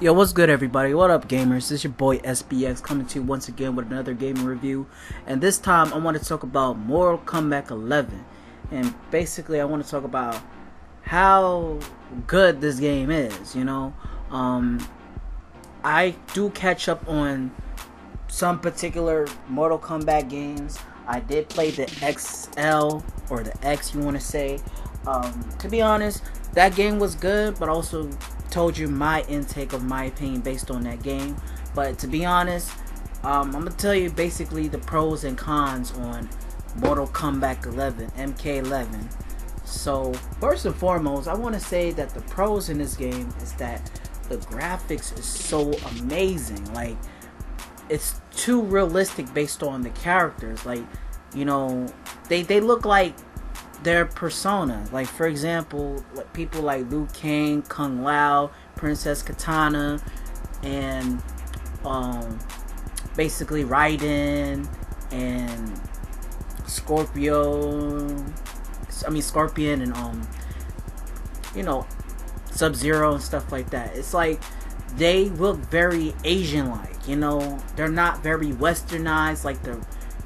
Yo, what's good, everybody? What up, gamers? This is your boy SBX coming to you once again with another gaming review. And this time I want to talk about Mortal Kombat 11. And basically I want to talk about how good this game is, you know. I do catch up on some particular Mortal Kombat games. I did play the XL, or the X you want to say. To be honest, that game was good, but also told you my intake of my opinion based on that game. But to be honest, I'm gonna tell you basically the pros and cons on Mortal Kombat 11, MK11. So first and foremost, I want to say that the pros in this game is that the graphics is so amazing. Like, it's too realistic based on the characters. Like, you know, they look like their persona. Like, for example, like people like Liu Kang, Kung Lao, Princess Katana, and basically Raiden and Scorpion, and you know, Sub-Zero and stuff like that. It's like they look very Asian-like, you know. They're not very westernized like the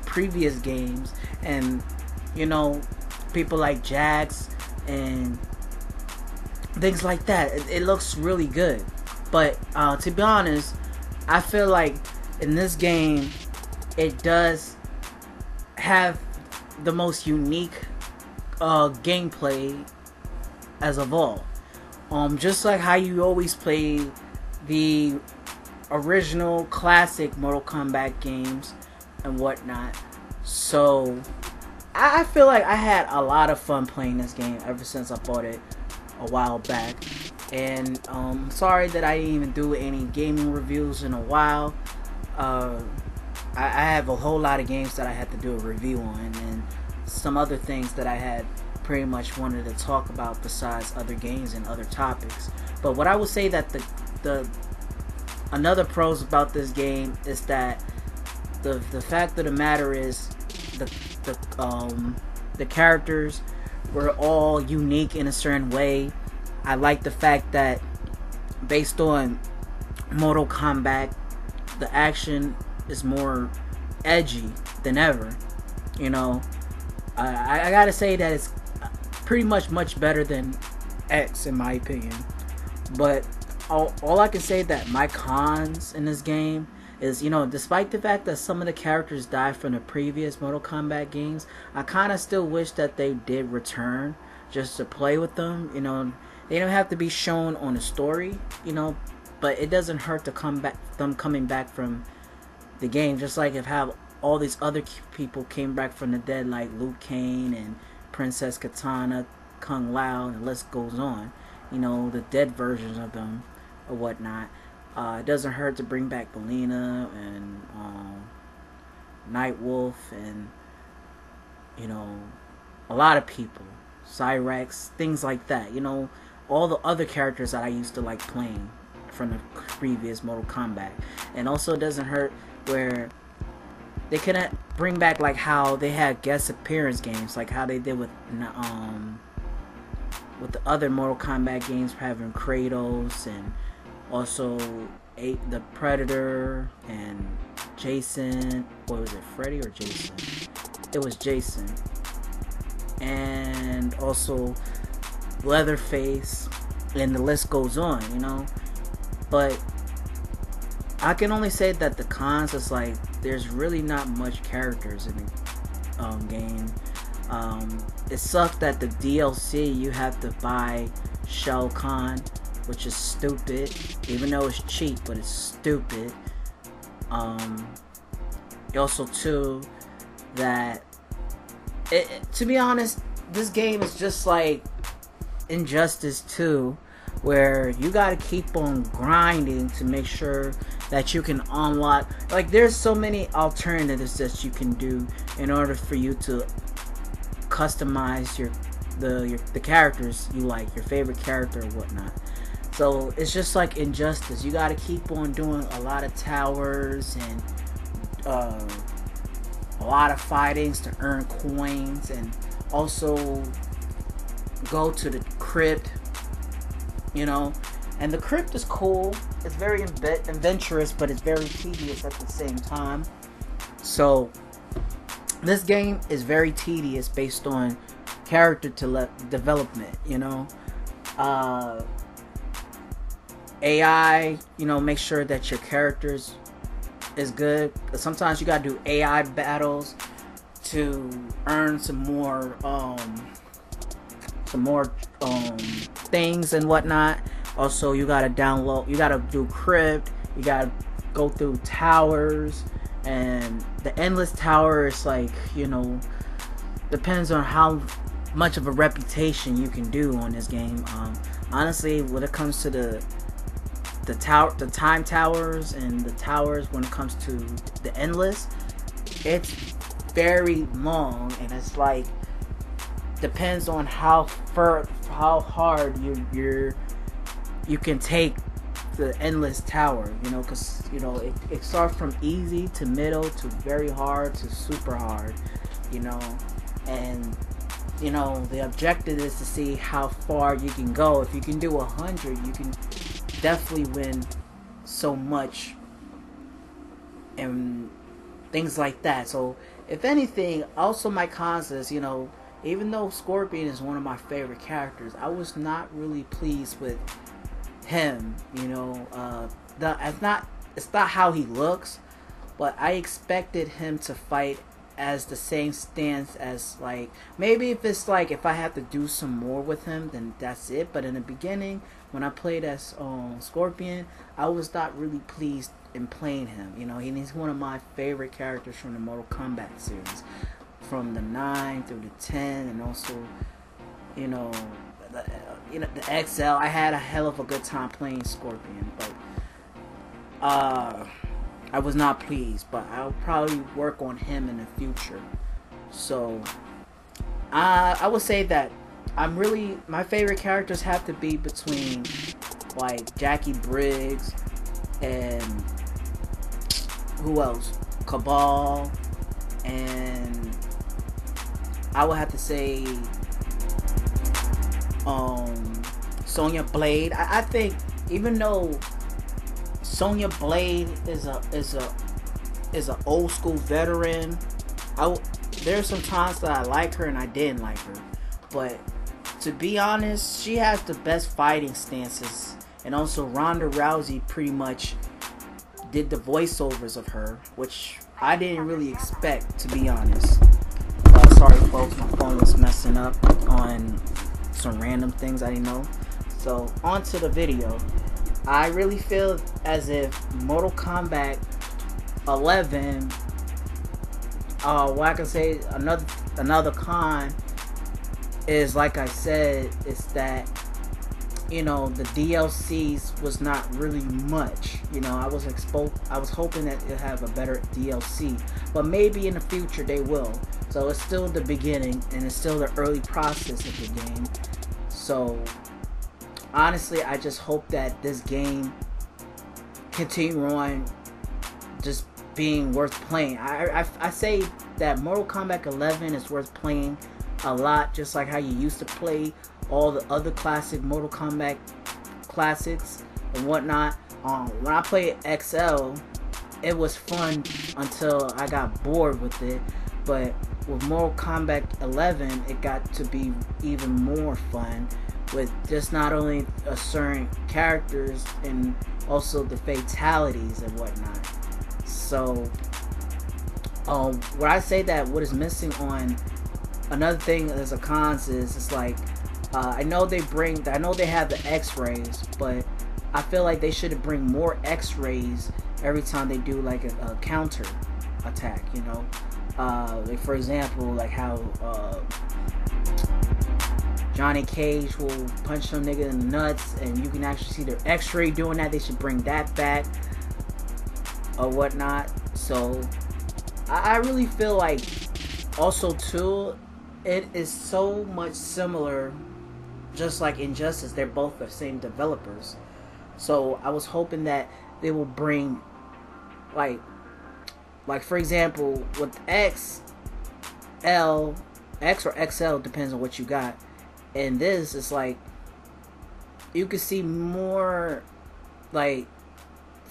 previous games. And you know, people like Jax and things like that, it looks really good. But to be honest, I feel like in this game it does have the most unique gameplay as of all. Just like how you always play the original classic Mortal Kombat games and whatnot. So I feel like I had a lot of fun playing this game ever since I bought it a while back. And sorry that I didn't even do any gaming reviews in a while. I have a whole lot of games that I had to do a review on, and some other things that I had pretty much wanted to talk about besides other games and other topics. But what I would say that the another pros about this game is that the fact of the matter is the characters were all unique in a certain way. I like the fact that based on Mortal Kombat, the action is more edgy than ever. You know, I gotta say that it's pretty much better than X in my opinion. But all I can say that my cons in this game is, you know, despite the fact that some of the characters died from the previous Mortal Kombat games, I kind of still wish that they did return just to play with them. You know, they don't have to be shown on the story, you know, but it doesn't hurt to them coming back from the game, just like if how all these other people came back from the dead, like Liu Kang and Princess Katana, Kung Lao, and the list goes on. You know, the dead versions of them or whatnot. It doesn't hurt to bring back Belina and Nightwolf and, you know, a lot of people, Cyrex, things like that. You know, all the other characters that I used to like playing from the previous Mortal Kombat. And also it doesn't hurt where they couldn't bring back like how they had guest appearance games, like how they did with the other Mortal Kombat games, having Kratos and also the Predator and Jason. What was it, Freddy or Jason? It was Jason. And also Leatherface, and the list goes on, you know. But I can only say that the cons is like there's really not much characters in the game. It sucked that the DLC you have to buy Shao Kahn, which is stupid, even though it's cheap, but it's stupid. Also too, that to be honest, this game is just like Injustice 2, where you gotta keep on grinding to make sure that you can unlock. Like, there's so many alternatives that you can do in order for you to customize the characters you like, your favorite character or whatnot. So it's just like Injustice. You gotta keep on doing a lot of towers and a lot of fightings to earn coins, and also go to the crypt, you know. And the crypt is cool, it's very adventurous, but it's very tedious at the same time. So this game is very tedious based on character development. AI, make sure that your characters is good. Sometimes you gotta do AI battles to earn some more things and whatnot. Also, you gotta do crypt, you gotta go through towers, and the endless tower is like, depends on how much of a reputation you can do on this game. Honestly, when it comes to the time towers and the towers, when it comes to the endless, it's very long, and it's like depends on how hard you can take the endless tower, because it starts from easy to middle to very hard to super hard, and the objective is to see how far you can go. If you can do 100, you can definitely win so much and things like that. So if anything, also my cons is, even though Scorpion is one of my favorite characters, I was not really pleased with him. It's not how he looks, but I expected him to fight as the same stance as, like, maybe if I have to do some more with him, then that's it. But in the beginning, when I played as Scorpion, I was not really pleased in playing him. He's one of my favorite characters from the Mortal Kombat series, from the 9 through the 10, and also the XL. I had a hell of a good time playing Scorpion, but I was not pleased. But I'll probably work on him in the future. So I would say that my favorite characters have to be between like Jackie Briggs and who else? Cabal, and I would have to say Sonya Blade. I think even though Sonya Blade is a old school veteran, there's some times that I like her and I didn't like her, but to be honest, she has the best fighting stances. And also Ronda Rousey pretty much did the voiceovers of her, which I didn't really expect, to be honest. Sorry folks, my phone was messing up on some random things I didn't know. So on to the video. I really feel as if Mortal Kombat 11, what I can say, another con is, like I said, is that the DLCs was not really much. I was hoping that it'd have a better DLC, but maybe in the future they will. So it's still the beginning, and it's still the early process of the game. So honestly, I just hope that this game continue on just being worth playing. I say that Mortal Kombat 11 is worth playing a lot, just like how you used to play all the other classic Mortal Kombat classics and whatnot. When I played XL, it was fun until I got bored with it, but with Mortal Kombat 11, it got to be even more fun, with just not only certain characters and also the fatalities and whatnot. So what I say that what is missing on another thing as a cons is, it's like I know they have the X-rays, but I feel like they should bring more X-rays every time they do like a counter attack. Like for example, like how Johnny Cage will punch some nigga in the nuts, and you can actually see their X-ray doing that. They should bring that back or whatnot. So I really feel like also too, it is so much similar, just like Injustice. They're both the same developers. So I was hoping that they will bring like for example with X or XL, depends on what you got. And this is like you can see more like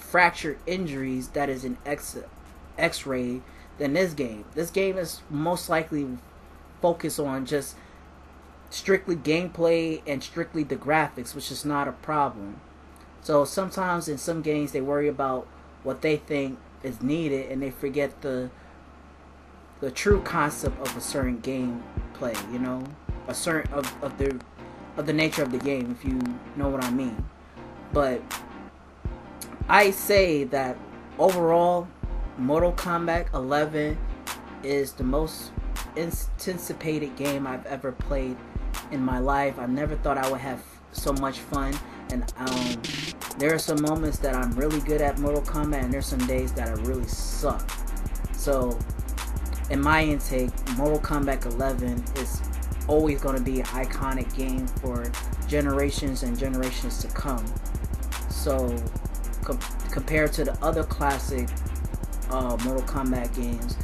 fractured injuries that is in X-ray than this game. This game is most likely focused on just strictly gameplay and strictly the graphics, which is not a problem. So sometimes in some games they worry about what they think is needed and they forget the true concept of a certain gameplay, you know, a certain of the nature of the game, if you know what I mean. But I say that overall, Mortal Kombat 11 is the most anticipated game I've ever played in my life. I never thought I would have so much fun, and there are some moments that I'm really good at Mortal Kombat, and there's some days that I really suck. So in my intake, Mortal Kombat 11 is always going to be an iconic game for generations and generations to come. So compared to the other classic Mortal Kombat games,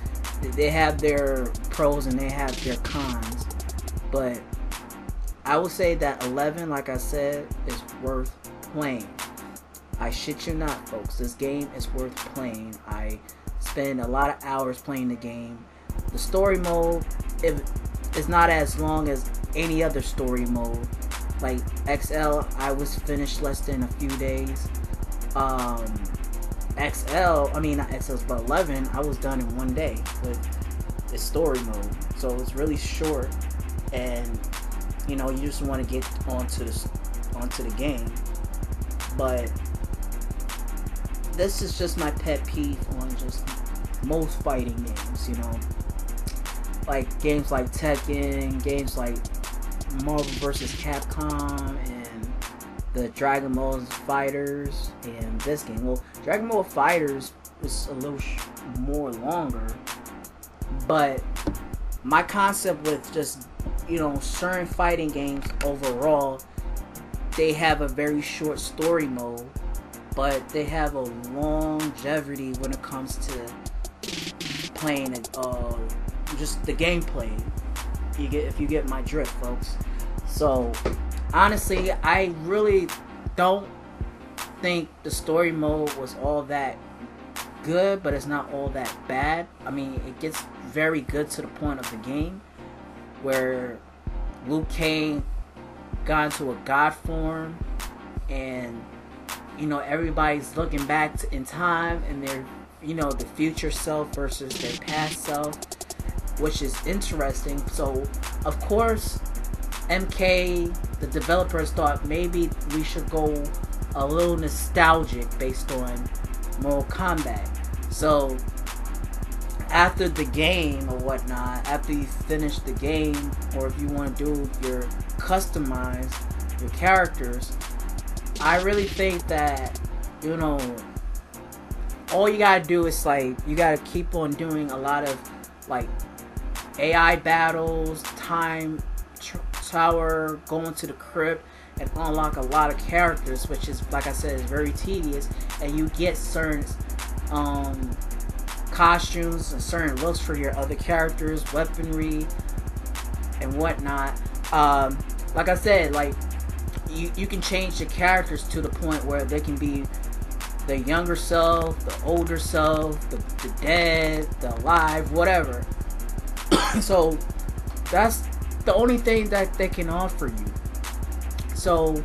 they have their pros and they have their cons, but I would say that 11, like I said, is worth playing. I shit you not, folks. This game is worth playing. I spend a lot of hours playing the game. The story mode is not as long as any other story mode. Like XL, I was finished less than a few days. Not XL's, but 11, I was done in one day with the story mode. So it's really short, and you know, you just want to get onto the game. But this is just my pet peeve on just most fighting games, you know, like games like Tekken, games like Marvel vs. Capcom, and the Dragon Ball Fighters, and this game. Well, Dragon Ball Fighters is a little more longer, but my concept with just, you know, certain fighting games overall, they have a very short story mode, but they have a longevity when it comes to playing just the gameplay. If you get my drift, folks. So honestly, I really don't think the story mode was all that good, but it's not all that bad. I mean, it gets very good to the point of the game where Liu Kang got into a god form, and you know, everybody's looking back in time, and they're, you know, the future self versus their past self, which is interesting. So of course MK, the developers, thought maybe we should go a little nostalgic based on Mortal Kombat. So after the game or whatnot, after you finish the game, or if you want to do your customize your characters, I really think that, you know, all you gotta do is, like, you gotta keep on doing a lot of like AI battles, time tower, going to the crypt, and unlock a lot of characters, which is, like I said, is very tedious, and you get certain costumes and certain looks for your other characters, weaponry and whatnot. Like I said, like you can change the characters to the point where they can be the younger self, the older self, the dead, the alive, whatever. So that's the only thing that they can offer you. So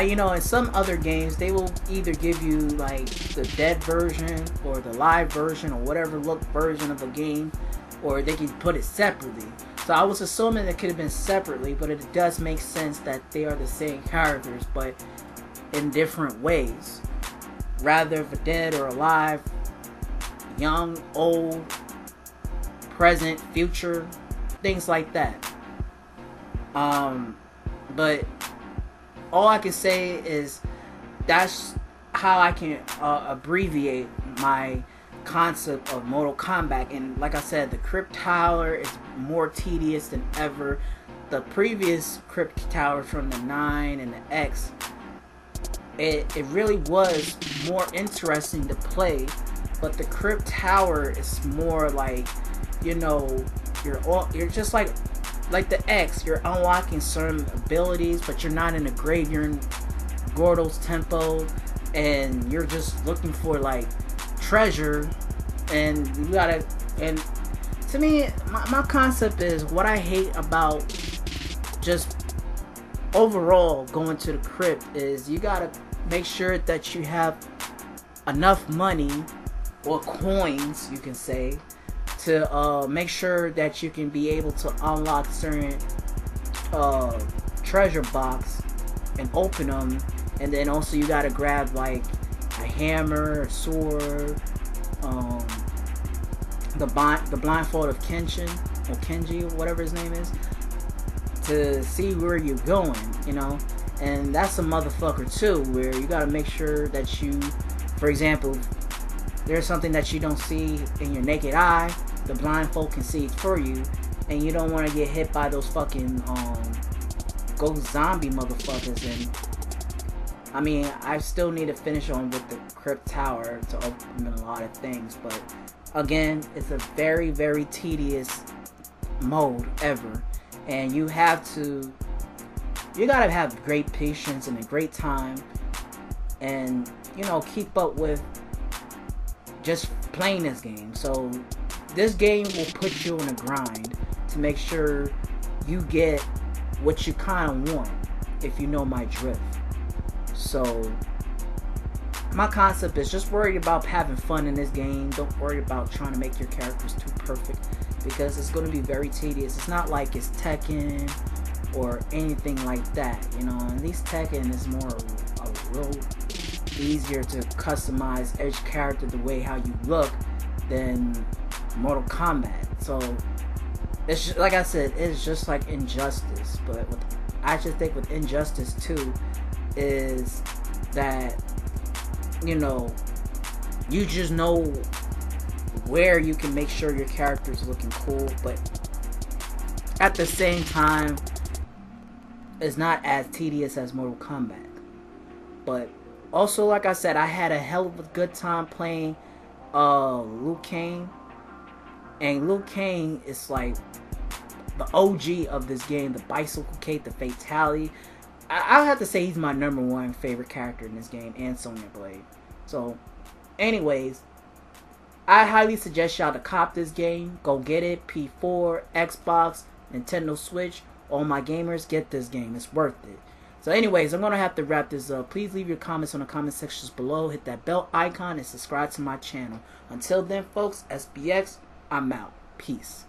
you know, in some other games they will either give you like the dead version or the live version or whatever look version of a game, or they can put it separately. So I was assuming it could have been separately, but it does make sense that they are the same characters but in different ways, rather for dead or alive, young, old, present, future, things like that. But all I can say is that's how I can abbreviate my concept of Mortal Kombat. And like I said, the Crypt Tower is more tedious than ever. The previous Crypt Tower from the 9 and the X, it really was more interesting to play, but the Crypt Tower is more like, you know, you're just like the X, you're unlocking certain abilities, but you're not in a grave, you're in Gordo's temple, and you're just looking for like treasure, and you gotta, and to me, my concept is what I hate about just overall going to the crypt is you gotta make sure that you have enough money or coins, you can say, to make sure that you can be able to unlock certain treasure box and open them. And then also you gotta grab like a hammer, a sword, the blindfold of Kenshin or Kenji, whatever his name is, to see where you're going, you know. And that's a motherfucker too, where you gotta make sure that you, for example, there's something that you don't see in your naked eye, the blindfold can see it for you, and you don't want to get hit by those fucking ghost zombie motherfuckers. And I mean, I still need to finish on with the crypt tower to open a lot of things, but again, it's a very, very tedious mode ever, and you gotta have great patience and a great time, and you know, keep up with just playing this game. So this game will put you on a grind to make sure you get what you kind of want, if you know my drift. So my concept is just worry about having fun in this game. Don't worry about trying to make your characters too perfect, because it's going to be very tedious. It's not like it's Tekken or anything like that, you know. At least Tekken is more a real easier to customize each character the way how you look than Mortal Kombat. So it's just, like I said, it's just like Injustice, but I just think with Injustice 2 is that, you know, you just know where you can make sure your character is looking cool, but at the same time it's not as tedious as Mortal Kombat. But also, like I said, I had a hell of a good time playing Liu Kang, and Liu Kang is like the OG of this game, the Bicycle Kick, the Fatality. I'll have to say he's my #1 favorite character in this game, and Sonya Blade. So anyways, I highly suggest y'all to cop this game. Go get it. P4, Xbox, Nintendo Switch. All my gamers, get this game. It's worth it. So anyways, I'm going to have to wrap this up. Please leave your comments on the comment sections below. Hit that bell icon and subscribe to my channel. Until then, folks, SBX, I'm out. Peace.